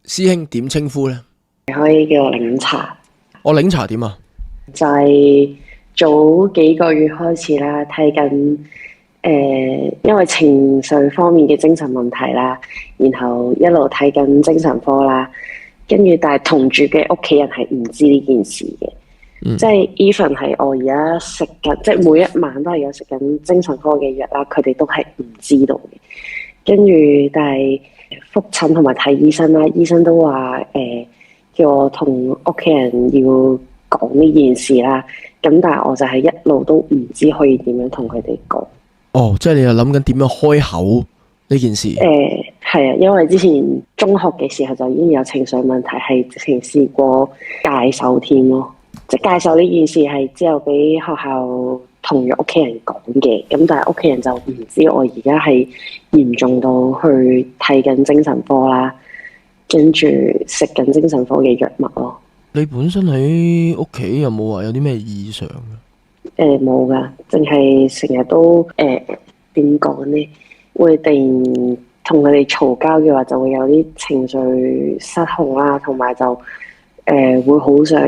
師兄點稱呼呢？可以叫我檸茶。我檸茶點啊？就係早幾個月開始啦，睇緊因為情緒方面嘅精神問題啦，然後一路睇緊精神科啦，跟住但係同住嘅屋企人係唔知呢件事嘅。即係 even 係我而家食緊，即係每一晚都係有食緊精神科嘅藥啦，佢哋都係唔知道嘅。跟住但係覆診同埋睇醫生啦，醫生都話叫我同屋企人要講呢件事啦。咁但係我就係一路都唔知可以點樣同佢哋講。哦，即係你又諗緊點樣開口呢件事？係啊，因為之前中學嘅時候就已經有情緒問題，係直情試過戒手添咯。即係戒手呢件事係之後俾學校同咗屋企人講嘅，咁但係屋企人就唔知我而家係嚴重到去睇緊精神科啦，跟住食緊精神科嘅藥物咯。你本身喺屋企有冇話有啲咩異常嘅？冇噶，淨係成日都點講呢？會突然同佢哋嘈交嘅話，就會有啲情緒失控啦，同埋就會好想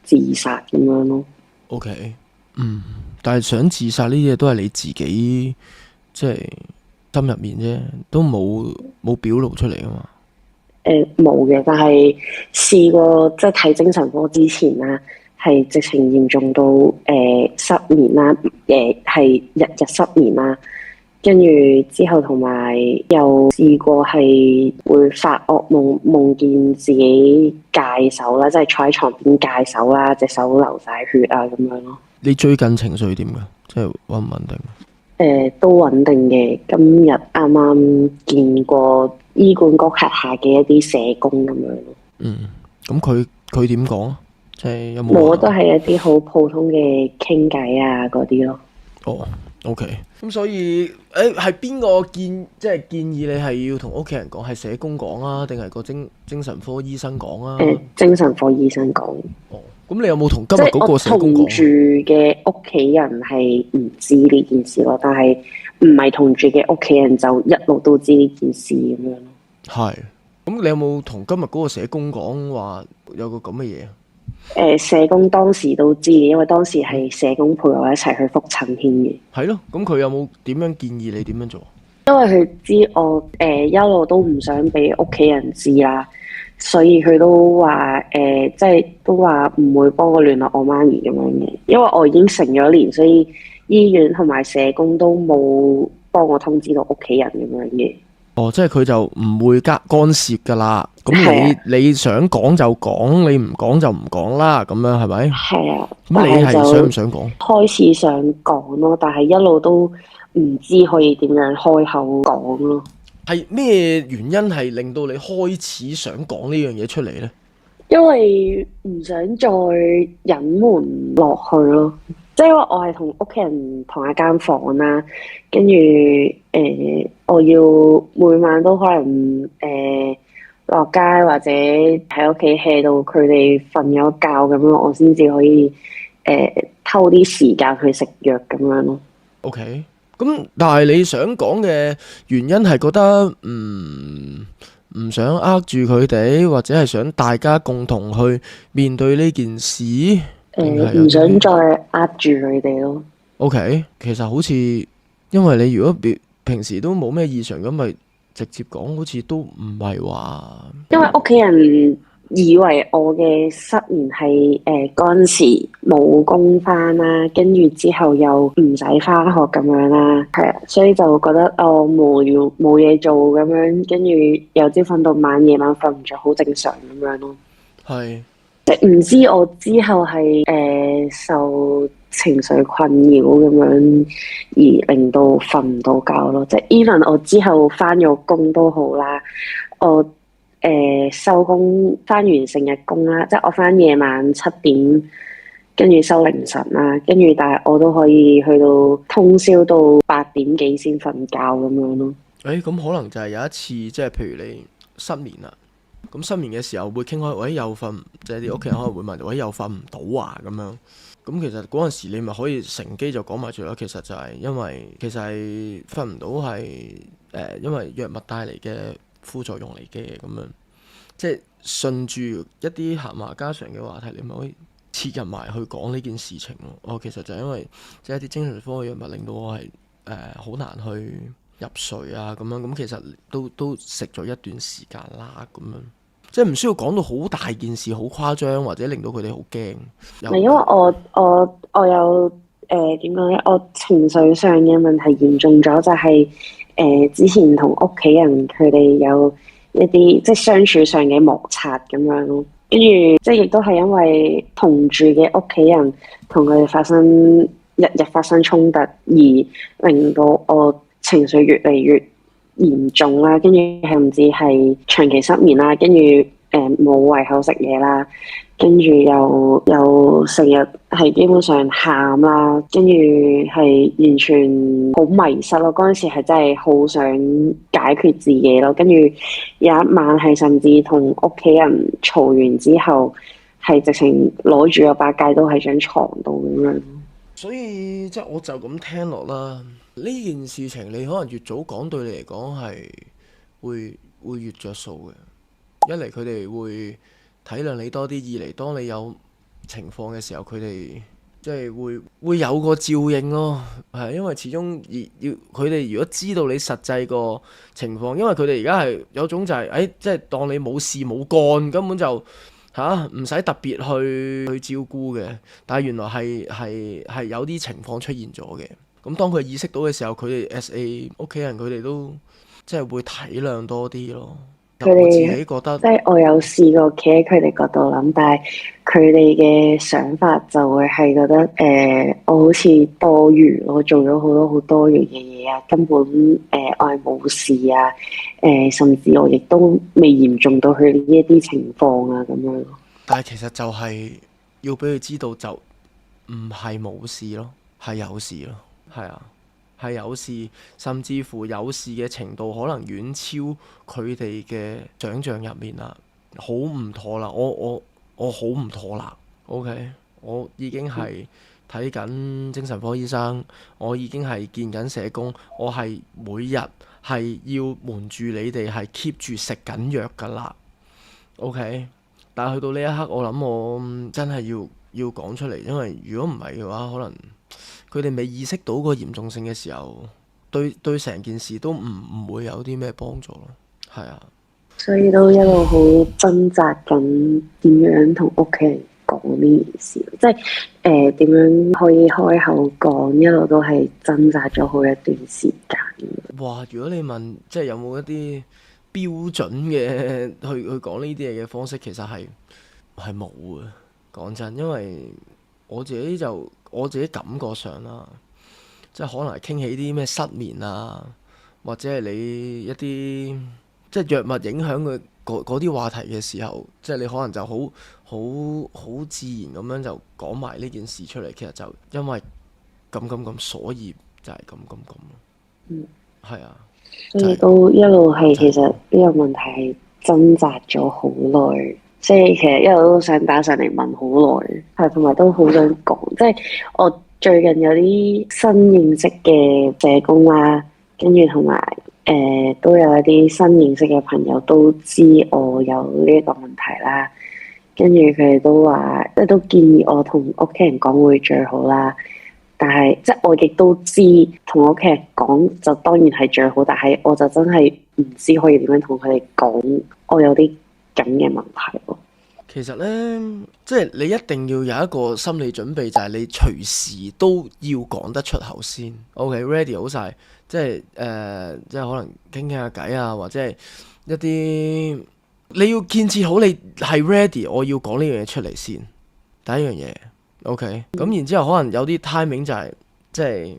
自殺咁樣咯。OK，但係想自殺呢啲嘢都係你自己即係心入面啫，都冇表露出嚟啊嘛。冇嘅，但係試過即係睇精神科之前啦，係直情嚴重到失眠啦，係日日失眠啦，跟住之後同埋又試過係會發噩夢，夢見自己戒手啦，即係坐喺床邊戒手啦，隻手流晒血啊咁樣咯。你最近情緒點㗎？即係穩唔穩定？都穩定嘅。今日啱啱見過醫管局轄下嘅一啲社工咁樣咯。咁佢點講啊？即係有冇？冇，都係一啲好普通嘅傾偈啊嗰啲咯。哦，OK。咁所以係邊個即係建議你係要同屋企人講，係社工講啊，定係個精神科醫生講啊？精神科醫生講。哦，咁你有冇同今日嗰個社工講？同住嘅屋企人係唔知呢件事咯，但係唔係同住嘅屋企人就一路都知呢件事咁樣咯。係。咁你有冇同今日嗰個社工講話有個咁嘅嘢啊？社工當時都知嘅，因為當時係社工陪我一齊去覆診添嘅。係咯，咁佢有冇點樣建議你點樣做？因為佢知我一路都唔想俾屋企人知啦，所以佢都話即係都話唔會幫我聯絡我媽咪咁樣嘅。因為我已經成咗年，所以醫院同埋社工都冇幫我通知到屋企人咁樣嘅。哦，即係佢就唔會干涉噶啦。咁你想講就講，你唔講就唔講啦。咁樣係咪？係啊。咁你係想唔想講？開始想講咯，但係一路都唔知可以點樣開口講咯。係咩原因係令到你開始想講呢樣嘢出嚟呢？因為唔想再隱瞞落去咯。即係因為我係同屋企人同一間房啦，跟住我要每晚都可能落街或者喺屋企 hea 到佢哋瞓咗覺咁樣，我先至可以偷啲時間去食藥咁樣咯。OK，咁但係你想講嘅原因係覺得唔想呃住佢哋，或者係想大家共同去面對呢件事？唔想再呃住佢哋咯。OK，其實好似因為你如果平時都冇咩異常咁，咪直接講，好似都唔係話。因為屋企人以為我嘅失眠係嗰陣時冇工返啦，跟住之後又唔使返學咁樣啦，係啊，所以就覺得無聊冇嘢做咁樣，跟住由朝瞓到晚，夜晚瞓唔着，好正常咁樣咯。係。即係唔知我之後係受情緒困擾咁樣而令到瞓唔到覺咯。即係 even 我之後返咗工都好啦，我收工返完成日工啦，即係我返夜晚7點，跟住收凌晨啦，跟住但係我都可以去到通宵到8點幾先瞓覺咁樣咯。咁可能就係有一次，即係譬如你失眠啦。咁失眠嘅時候會傾開，又瞓，即係啲屋企人可能會問，又瞓唔到啊咁樣。咁其實嗰陣時你咪可以乘機就講埋住啦。其實就係因為其實係瞓唔到係因為藥物帶嚟嘅副作用嚟嘅咁樣。即係順住一啲閒話家常嘅話題，你咪可以切入埋去講呢件事情咯。其實就係因為即係一啲精神科嘅藥物令到我係好難去入睡啊咁樣，咁其實都食咗一段時間啦咁樣，即係唔需要講到好大件事好誇張，或者令到佢哋好驚。唔係因為我有點講咧，我情緒上嘅問題嚴重咗，就係之前同屋企人佢哋有一啲即係相處上嘅摩擦咁樣咯，跟住即係亦都係因為同住嘅屋企人同佢哋發生日日發生衝突，而令到我情緒越嚟越嚴重啦，跟住甚至係長期失眠啦，跟住冇胃口食嘢啦。跟住又成日係基本上喊啦，跟住係完全好迷失咯。嗰陣時係真係好想解決自己咯。跟住有一晚係甚至同屋企人嘈完之後，係直情攞住個把戒刀喺張床度咁樣。所以即係我就咁聽落啦，呢件事情你可能越早講對你嚟講係會越着數嘅。一嚟佢哋會體諒你多啲，二嚟當你有情況嘅時候，佢哋即係會有個照應咯。係因為始終要佢哋如果知道你實際個情況，因為佢哋而家係有種就係即係當你冇事冇幹，根本就唔使特別去照顧嘅。但係原來係有啲情況出現咗嘅。咁當佢意識到嘅時候，佢哋 as a 屋企人，佢哋都即係會體諒多啲咯。佢哋我自己覺得，即係我有試過企喺佢哋角度諗，但係佢哋嘅想法就會係覺得我好似多餘，我做咗好多好多餘嘅嘢啊，根本我係冇事啊，甚至我亦都未嚴重到佢呢一啲情況啊咁樣。但係其實就係要俾佢知道，就唔係冇事咯，係有事咯，係啊。係有事，甚至乎有事嘅程度可能遠超佢哋嘅想像入面啦，好唔妥啦！我好唔妥啦。OK，我已經係睇緊精神科醫生，我已經係見緊社工，我係每日係要瞞住你哋係 keep 住食緊藥㗎啦。OK，但係去到呢一刻，我諗我真係要講出嚟，因為如果唔係嘅話，可能佢哋未意識到個嚴重性嘅時候，對成件事都唔會有啲咩幫助咯。係啊，所以都一路好掙扎緊點樣同屋企人講呢件事，即係點樣可以開口講，一路都係掙扎咗好一段時間。哇！如果你問即係有冇一啲標準嘅去講呢啲嘢嘅方式，其實係冇嘅。講真，因為我自己感覺上啦，即係可能係傾起啲咩失眠啊，或者係你一啲即係藥物影響佢嗰啲話題嘅時候，即係你可能就好自然咁樣就講埋呢件事出嚟。其實就因為咁，所以就係咁咯。係啊，所以都一路係其實呢個問題係掙扎咗好耐。所以其實一路都想打上嚟問好耐，係同埋都好想講，即係我最近有啲新認識嘅社工啦，跟住同埋都有一啲新認識嘅朋友都知我有呢一個問題啦，跟住佢哋都話，即係都建議我同屋企人講會最好啦。但係即係我亦都知同屋企人講就當然係最好，但係我就真係唔知可以點樣同佢哋講，我有啲咁嘅問題咯。其實呢，即係你一定要有一個心理準備，就係你隨時都要講得出口先。OK，ready 好晒，即係即係可能傾下偈啊，或者係一啲你要建設好，你係 ready，我要講呢樣嘢出嚟先。第一樣嘢 OK，咁然之後可能有啲 timing 就係即係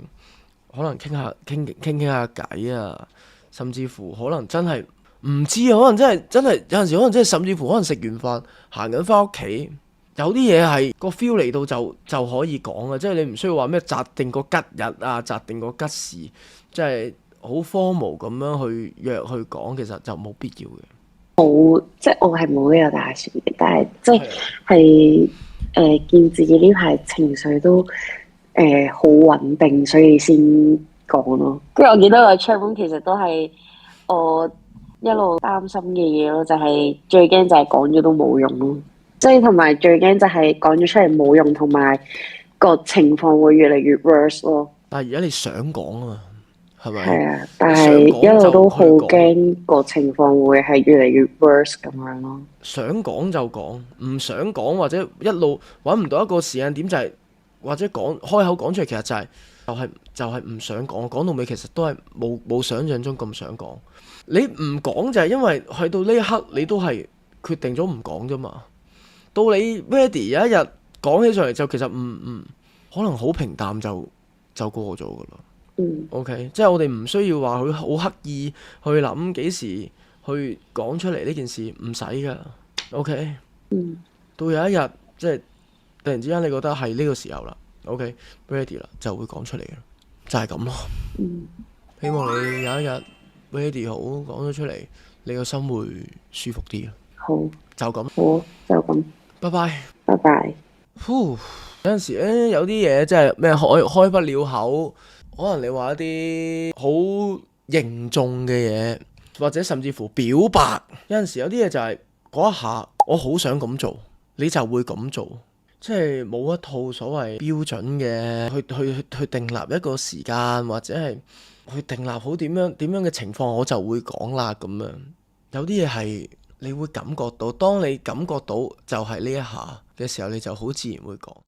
可能傾下偈啊，甚至乎可能真係。唔知啊，可能真係有陣時，可能真係甚至乎可能食完飯行緊翻屋企，有啲嘢係個 feel 嚟到就可以講嘅，即係你唔需要話咩擇定個吉日啊，擇定個吉時，即係好 formal 咁樣去約去講，其實就冇必要嘅。冇，即係我係冇呢個打算嘅，但係即係見自己呢排情緒都好穩定，所以先講咯。跟住我記得個 chat room 其實都係我一路擔心嘅嘢咯，就係最驚就係講咗都冇用咯，即係同埋最驚就係講咗出嚟冇用，同埋個情況會越嚟越 worse 咯。但係而家你想講啊嘛，係咪？係啊，但想係一講就路都好去講，驚個情況會係越嚟越 worse 咁樣咯。想講就講，唔想講或者一路揾唔到一個時間點就係、或者講開口講出嚟，其實就係唔想講，講到尾其實都係冇想象中咁想講。你唔講就係因為去到呢一刻你都係決定咗唔講啫嘛。到你 ready 有一日講起上嚟就其實可能好平淡就過咗噶啦。嗯 OK，即係我哋唔需要話佢好刻意去諗幾時去講出嚟呢件事，唔使噶。OK，嗯到有一日即係突然之間你覺得係呢個時候啦，OK，ready 啦，就會講出嚟嘅，就係咁咯。嗯，希望你有一日 ready 好講咗出嚟，你個心會舒服啲。好，就咁，好，就咁，拜拜。拜拜。呼，有陣時咧，有啲嘢真係咩開不了口，可能你話一啲好凝重嘅嘢，或者甚至乎表白，有陣時有啲嘢就係嗰一下，我好想咁做，你就會咁做，即係冇一套所謂標準嘅去訂立一個時間，或者係去訂立好點樣嘅情況，我就會講啦咁樣。有啲嘢係你會感覺到，當你感覺到就係呢一下嘅時候，你就好自然會講。